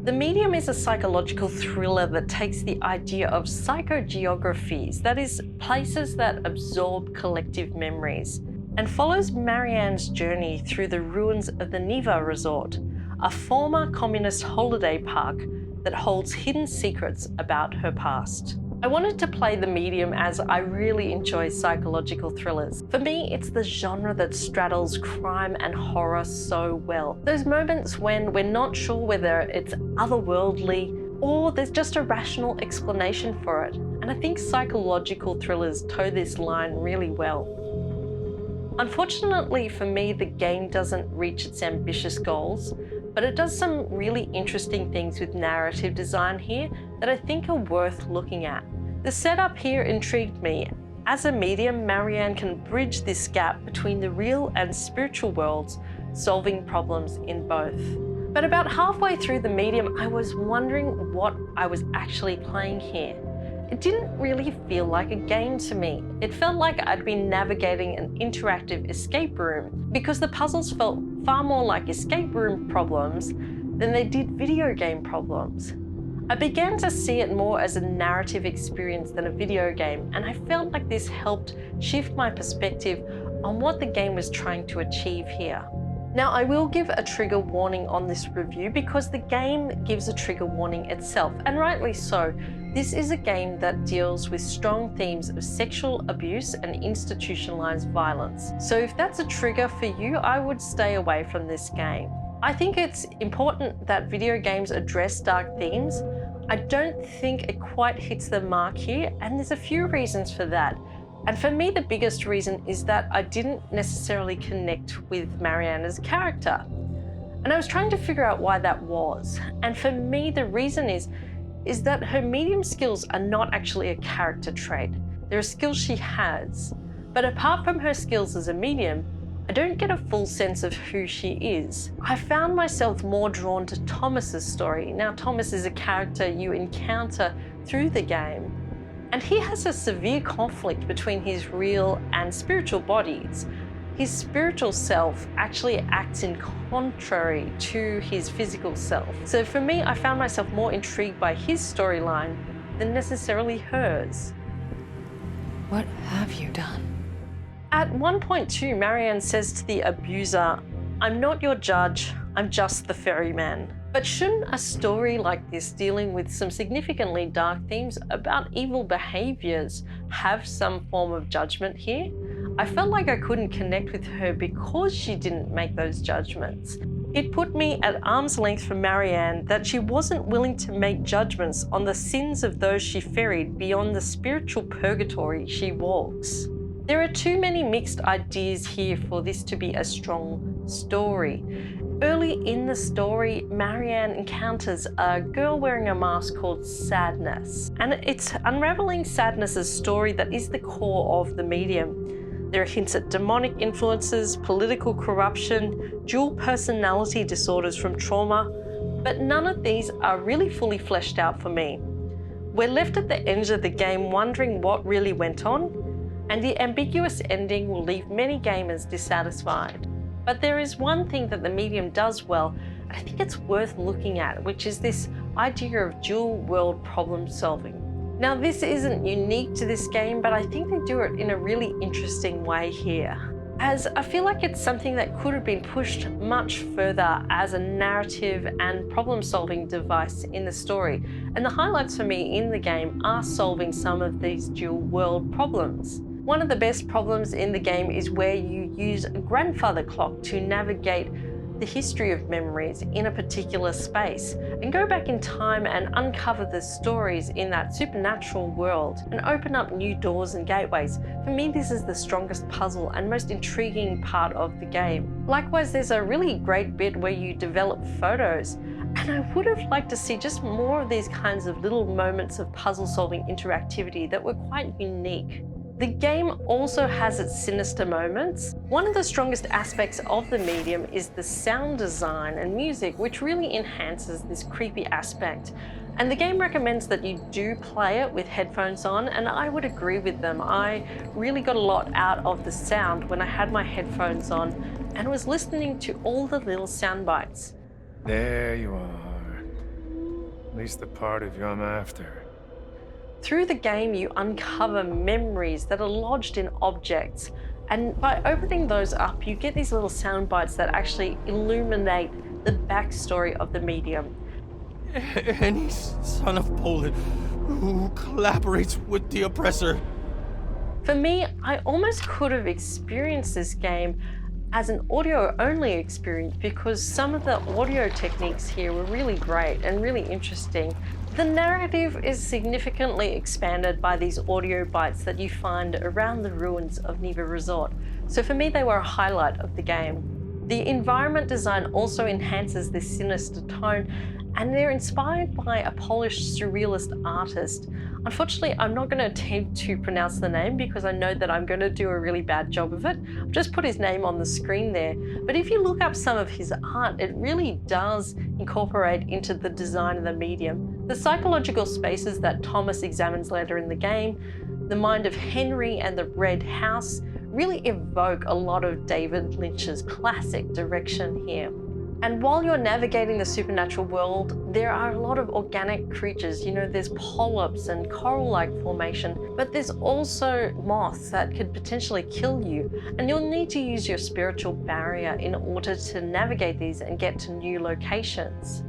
The Medium is a psychological thriller that takes the idea of psychogeographies, that is, places that absorb collective memories, and follows Marianne's journey through the ruins of the Neva Resort, a former communist holiday park that holds hidden secrets about her past. I wanted to play The Medium as I really enjoy psychological thrillers. For me, it's the genre that straddles crime and horror so well. Those moments when we're not sure whether it's otherworldly or there's just a rational explanation for it. And I think psychological thrillers toe this line really well. Unfortunately for me, the game doesn't reach its ambitious goals, but it does some really interesting things with narrative design here that I think are worth looking at. The setup here intrigued me. As a medium, Marianne can bridge this gap between the real and spiritual worlds, solving problems in both. But about halfway through the medium, I was wondering what I was actually playing here. It didn't really feel like a game to me. It felt like I'd been navigating an interactive escape room because the puzzles felt far more like escape room problems than they did video game problems. I began to see it more as a narrative experience than a video game, and I felt like this helped shift my perspective on what the game was trying to achieve here. Now, I will give a trigger warning on this review because the game gives a trigger warning itself, and rightly so. This is a game that deals with strong themes of sexual abuse and institutionalized violence. So if that's a trigger for you, I would stay away from this game. I think it's important that video games address dark themes. I don't think it quite hits the mark here, and there's a few reasons for that. And for me, the biggest reason is that I didn't necessarily connect with Marianne as a character. And I was trying to figure out why that was. And for me, the reason is that her medium skills are not actually a character trait. They're a skill she has. But apart from her skills as a medium, I don't get a full sense of who she is. I found myself more drawn to Thomas's story. Now, Thomas is a character you encounter through the game, and he has a severe conflict between his real and spiritual bodies. His spiritual self actually acts in contrary to his physical self. So for me, I found myself more intrigued by his storyline than necessarily hers. What have you done? At one point too, Marianne says to the abuser, "I'm not your judge, I'm just the ferryman." But shouldn't a story like this, dealing with some significantly dark themes about evil behaviors, have some form of judgment here? I felt like I couldn't connect with her because she didn't make those judgments. It put me at arm's length from Marianne that she wasn't willing to make judgments on the sins of those she ferried beyond the spiritual purgatory she walks. There are too many mixed ideas here for this to be a strong story. Early in the story, Marianne encounters a girl wearing a mask called Sadness, and it's unraveling Sadness's story that is the core of the medium. There are hints at demonic influences, political corruption, dual personality disorders from trauma, but none of these are really fully fleshed out for me. We're left at the end of the game wondering what really went on, and the ambiguous ending will leave many gamers dissatisfied. But there is one thing that the medium does well, and I think it's worth looking at, which is this idea of dual world problem solving. Now, this isn't unique to this game, but I think they do it in a really interesting way here, as I feel like it's something that could have been pushed much further as a narrative and problem-solving device in the story. And the highlights for me in the game are solving some of these dual world problems. One of the best problems in the game is where you use a grandfather clock to navigate the history of memories in a particular space and go back in time and uncover the stories in that supernatural world and open up new doors and gateways. For me, this is the strongest puzzle and most intriguing part of the game. Likewise, there's a really great bit where you develop photos, and I would have liked to see just more of these kinds of little moments of puzzle-solving interactivity that were quite unique. The game also has its sinister moments. One of the strongest aspects of the medium is the sound design and music, which really enhances this creepy aspect. And the game recommends that you do play it with headphones on, and I would agree with them. I really got a lot out of the sound when I had my headphones on and was listening to all the little sound bites. There you are. At least the part of you I'm after. Through the game, you uncover memories that are lodged in objects. And by opening those up, you get these little sound bites that actually illuminate the backstory of the medium. Any son of Poland who collaborates with the oppressor. For me, I almost could have experienced this game as an audio-only experience because some of the audio techniques here were really great and really interesting. The narrative is significantly expanded by these audio bites that you find around the ruins of Neva Resort. So for me, they were a highlight of the game. The environment design also enhances this sinister tone, and they're inspired by a Polish surrealist artist. Unfortunately, I'm not going to attempt to pronounce the name because I know that I'm going to do a really bad job of it. I've just put his name on the screen there. But if you look up some of his art, it really does incorporate into the design of the medium. The psychological spaces that Thomas examines later in the game, the mind of Henry and the Red House, really evoke a lot of David Lynch's classic direction here. And while you're navigating the supernatural world, there are a lot of organic creatures. You know, there's polyps and coral-like formation, but there's also moths that could potentially kill you. And you'll need to use your spiritual barrier in order to navigate these and get to new locations.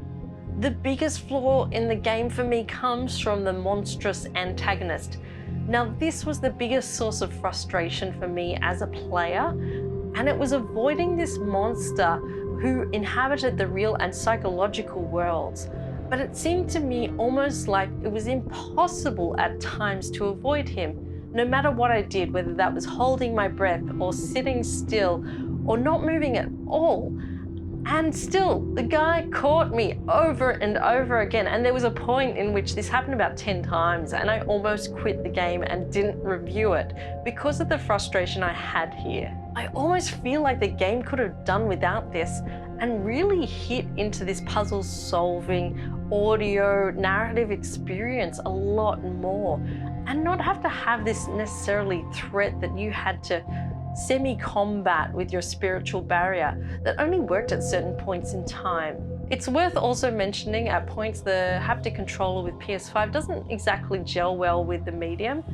The biggest flaw in the game for me comes from the monstrous antagonist. Now, this was the biggest source of frustration for me as a player, and it was avoiding this monster who inhabited the real and psychological worlds. But it seemed to me almost like it was impossible at times to avoid him, no matter what I did, whether that was holding my breath or sitting still or not moving at all. And still, the guy caught me over and over again. And there was a point in which this happened about 10 times and I almost quit the game and didn't review it because of the frustration I had here. I almost feel like the game could have done without this and really hit into this puzzle solving, audio, narrative experience a lot more and not have to have this necessarily threat that you had to semi-combat with your spiritual barrier that only worked at certain points in time. It's worth also mentioning at points the haptic controller with PS5 doesn't exactly gel well with the medium.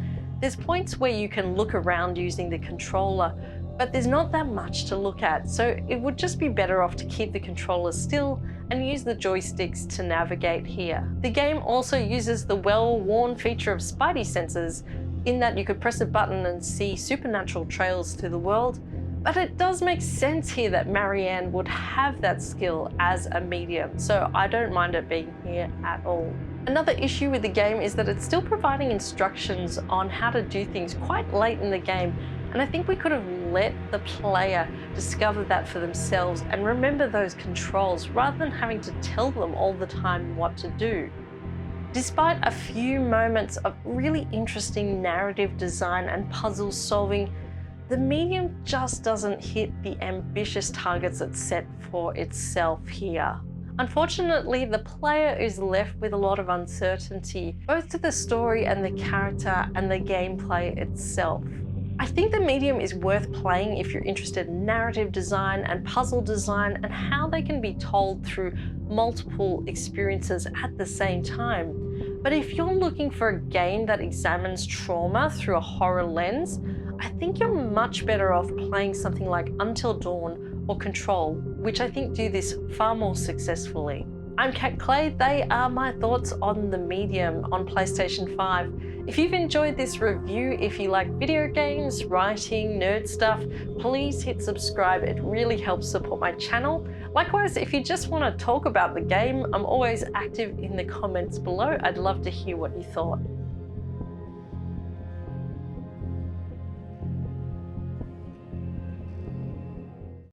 There's points where you can look around using the controller, but there's not that much to look at, so it would just be better off to keep the controller still and use the joysticks to navigate here. The game also uses the well-worn feature of Spidey senses in that you could press a button and see supernatural trails through the world, but it does make sense here that Marianne would have that skill as a medium, so I don't mind it being here at all. Another issue with the game is that it's still providing instructions on how to do things quite late in the game, and I think we could have let the player discover that for themselves and remember those controls rather than having to tell them all the time what to do. Despite a few moments of really interesting narrative design and puzzle solving, the medium just doesn't hit the ambitious targets it's set for itself here. Unfortunately, the player is left with a lot of uncertainty, both to the story and the character and the gameplay itself. I think the medium is worth playing if you're interested in narrative design and puzzle design and how they can be told through multiple experiences at the same time. But if you're looking for a game that examines trauma through a horror lens, I think you're much better off playing something like Until Dawn or Control, which I think do this far more successfully. I'm Kat Clay. They are my thoughts on the medium on PlayStation 5. If you've enjoyed this review, if you like video games, writing, nerd stuff, please hit subscribe. It really helps support my channel. Likewise, if you just want to talk about the game, I'm always active in the comments below. I'd love to hear what you thought.